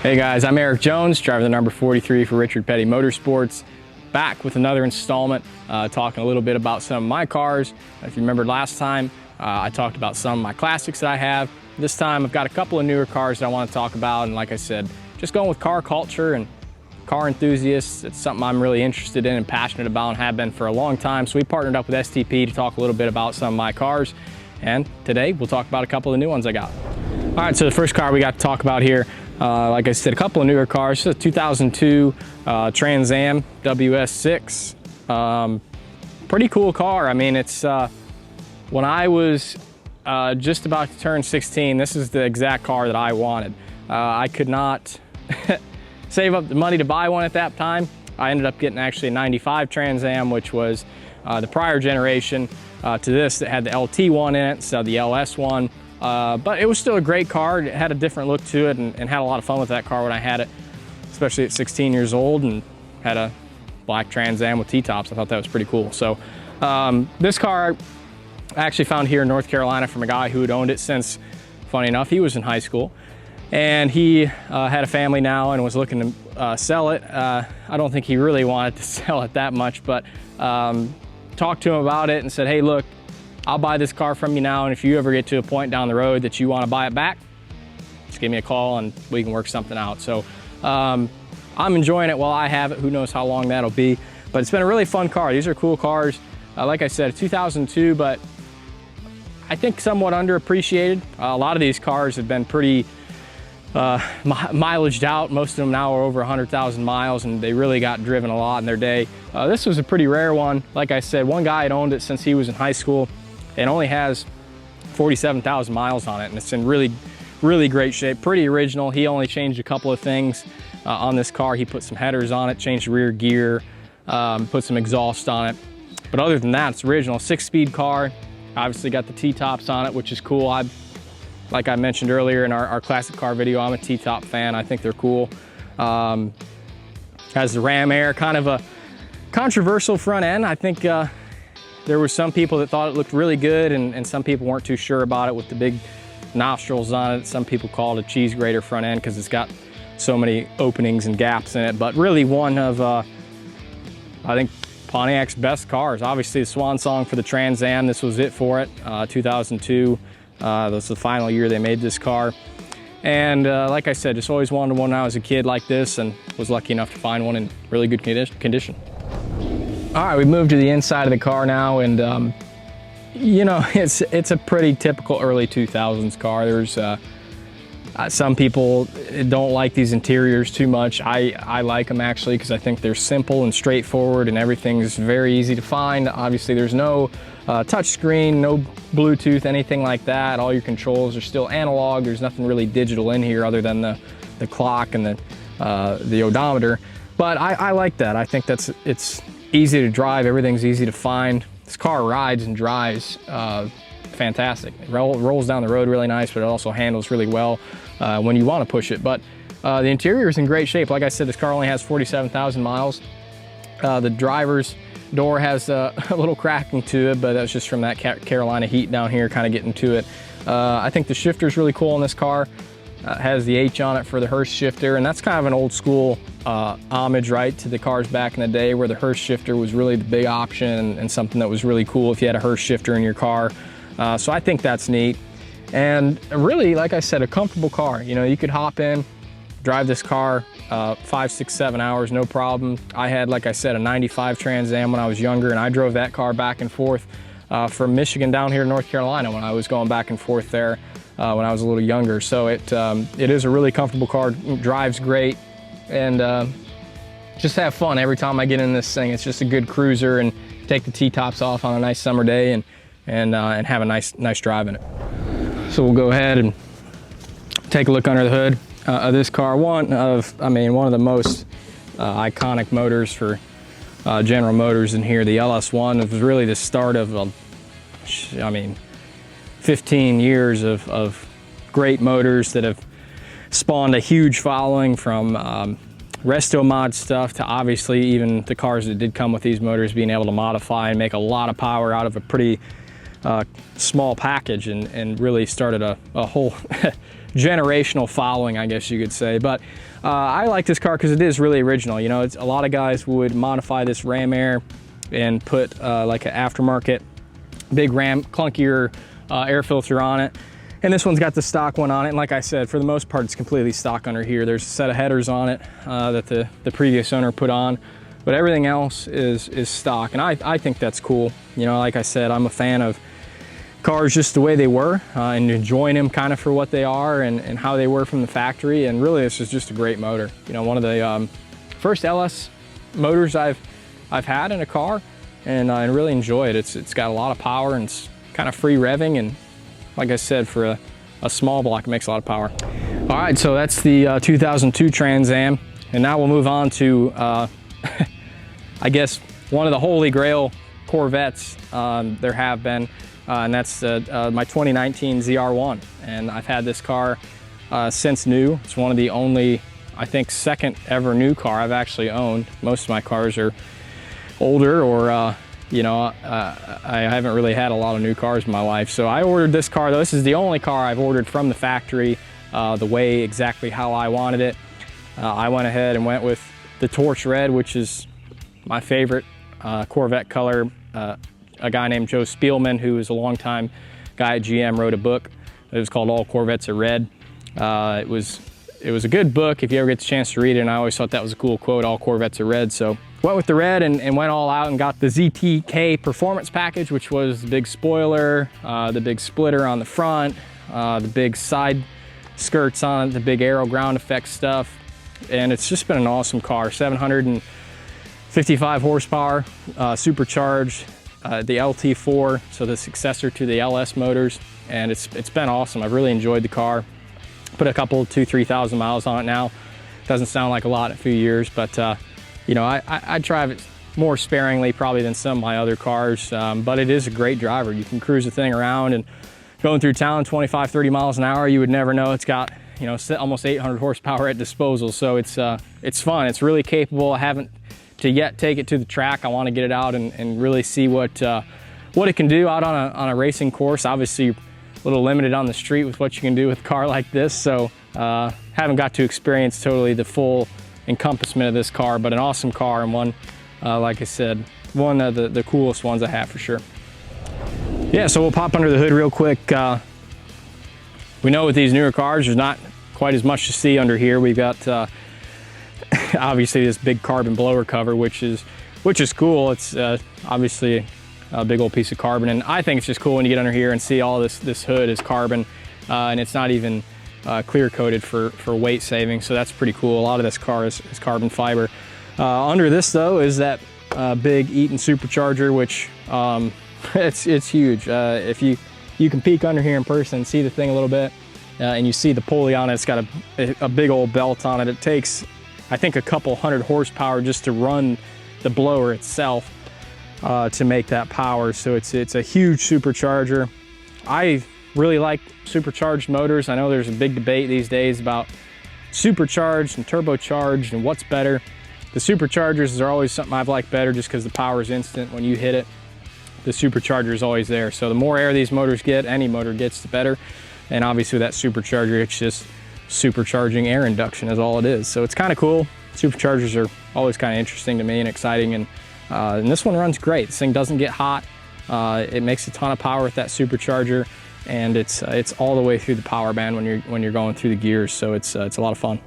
Hey guys, I'm Erik Jones, driver the number 43 for Richard Petty Motorsports, back with another installment, talking a little bit about some of my cars. If you remember last time, I talked about some of my classics that I have. This time I've got a couple of newer cars that I want to talk about, and like I said, just going with car culture and car enthusiasts. It's something I'm really interested in and passionate about and have been for a long time. So we partnered up with STP to talk a little bit about some of my cars, and today we'll talk about a couple of the new ones I got. All right, so the first car we got to talk about here, like I said, a couple of newer cars. It's a 2002 Trans Am Ws6. Pretty cool car. I mean, it's when I was just about to turn 16, this is the exact car that I wanted. I could not save up the money to buy one at that time. I ended up getting actually a 95 Trans Am, which was the prior generation to this that had the LT one in it, so the LS one. But it was still a great car. It had a different look to it, and had a lot of fun with that car when I had it, especially at 16 years old, and had a black Trans Am with T-tops. I thought that was pretty cool. So this car I actually found here in North Carolina from a guy who had owned it since, funny enough, he was in high school. And he had a family now and was looking to sell it. I don't think he really wanted to sell it that much, but talked to him about it and said, hey, look, I'll buy this car from you now, and if you ever get to a point down the road that you want to buy it back, just give me a call and we can work something out. So I'm enjoying it while I have it. Who knows how long that'll be, but it's been a really fun car. These are cool cars. Like I said, 2002, but I think somewhat underappreciated. A lot of these cars have been pretty mileaged out. Most of them now are over 100,000 miles, and they really got driven a lot in their day. This was a pretty rare one. Like I said, one guy had owned it since he was in high school and only has 47,000 miles on it, and it's in really, really great shape. Pretty original. He only changed a couple of things on this car. He put some headers on it, changed rear gear, put some exhaust on it. But other than that, it's original. 6-speed car. Obviously got the T-tops on it, which is cool. Like I mentioned earlier in our classic car video, I'm a T-top fan. I think they're cool. Has the ram air, kind of a controversial front end. I think there were some people that thought it looked really good, and some people weren't too sure about it with the big nostrils on it. Some people call it a cheese grater front end because it's got so many openings and gaps in it. But really one of, I think, Pontiac's best cars. Obviously the swan song for the Trans Am. This was it for it, 2002. This was the final year they made this car. And like I said, just always wanted one when I was a kid like this, and was lucky enough to find one in really good condition. All right, we moved to the inside of the car now, and you know, it's a pretty typical early 2000s car. There's some people don't like these interiors too much. I like them actually, because I think they're simple and straightforward, and everything's very easy to find. Obviously there's no touch screen, no Bluetooth, anything like that. All your controls are still analog. There's nothing really digital in here other than the clock and the odometer. But I like that. I think it's easy to drive. Everything's easy to find. This car rides and drives fantastic. It rolls down the road really nice, but it also handles really well when you want to push it. But the interior is in great shape. Like I said, this car only has 47,000 miles. The driver's door has a little cracking to it, but that's just from that Carolina heat down here kind of getting to it. I think the shifter is really cool in this car. Has the H on it for the Hurst shifter, and that's kind of an old school homage, right, to the cars back in the day, where the Hurst shifter was really the big option and something that was really cool if you had a Hurst shifter in your car. So I think that's neat. And really, like I said, a comfortable car. You know, you could hop in, drive this car 5, 6, 7 hours, no problem. I had, like I said, a 95 Trans Am when I was younger, and I drove that car back and forth from Michigan down here to North Carolina when I was going back and forth there when I was a little younger. So it is a really comfortable car, drives great, and just have fun every time I get in this thing. It's just a good cruiser, and take the T-tops off on a nice summer day and have a nice drive in it. So we'll go ahead and take a look under the hood of this car. One of the most iconic motors for General Motors in here. The LS1 was really the start of 15 years of great motors that have spawned a huge following, from resto mod stuff to obviously even the cars that did come with these motors being able to modify and make a lot of power out of a pretty small package, and really started a whole generational following, I guess you could say. But I like this car because it is really original. You know, a lot of guys would modify this Ram Air and put like an aftermarket big Ram clunkier air filter on it. And this one's got the stock one on it. And like I said, for the most part, it's completely stock under here. There's a set of headers on it that the previous owner put on, but everything else is stock. And I think that's cool. You know, like I said, I'm a fan of cars just the way they were and enjoying them kind of for what they are and how they were from the factory. And really, this is just a great motor. You know, one of the first LS motors I've had in a car, and I really enjoy it. It's got a lot of power and it's kind of free revving, and like I said, for a small block, it makes a lot of power. All right, so that's the 2002 Trans Am, and now we'll move on to, I guess, one of the holy grail Corvettes there have been, and that's my 2019 ZR1. And I've had this car since new. It's one of the only, I think, second ever new car I've actually owned. Most of my cars are older, or you know, I haven't really had a lot of new cars in my life. So I ordered this car, though. This is the only car I've ordered from the factory the way exactly how I wanted it. I went ahead and went with the torch red, which is my favorite Corvette color. A guy named Joe Spielman, who is a longtime guy at GM, wrote a book. It was called All Corvettes Are Red. It was a good book if you ever get the chance to read it, and I always thought that was a cool quote, All Corvettes Are Red. So went with the red and went all out and got the ZTK performance package, which was the big spoiler, the big splitter on the front, the big side skirts on it, the big aero ground effect stuff. And it's just been an awesome car. 755 horsepower, supercharged, the LT4, so the successor to the LS motors. And it's been awesome. I've really enjoyed the car. Put a couple, 2,000-3,000 miles on it now. Doesn't sound like a lot in a few years, but you know, I drive it more sparingly probably than some of my other cars, but it is a great driver. You can cruise the thing around, and going through town 25, 30 miles an hour, you would never know it's got, you know, almost 800 horsepower at disposal. So it's fun. It's really capable. I haven't yet take it to the track. I want to get it out and really see what it can do out on a racing course. Obviously, you're a little limited on the street with what you can do with a car like this. So haven't got to experience totally the full encompassment of this car, but an awesome car, and one, like I said, one of the coolest ones I have for sure. Yeah, so we'll pop under the hood real quick. We know with these newer cars, there's not quite as much to see under here. We've got obviously this big carbon blower cover, which is cool. It's obviously a big old piece of carbon, and I think it's just cool when you get under here and see all this hood is carbon, and it's not even clear coated for weight saving, so that's pretty cool. A lot of this car is carbon fiber. Under this though is that big Eaton Supercharger, which it's huge. If you can peek under here in person and see the thing a little bit, and you see the pulley on it, it's got a big old belt on it. It takes, I think, a couple hundred horsepower just to run the blower itself to make that power. So it's a huge supercharger. I really like supercharged motors. I know there's a big debate these days about supercharged and turbocharged and what's better. The superchargers are always something I've liked better just because the power is instant when you hit it. The supercharger is always there. So the more air these motors get, any motor gets, the better. And obviously that supercharger, it's just supercharging air induction is all it is. So it's kind of cool. Superchargers are always kind of interesting to me and exciting. And this one runs great. This thing doesn't get hot. It makes a ton of power with that supercharger, and it's all the way through the power band when you're going through the gears. So it's a lot of fun.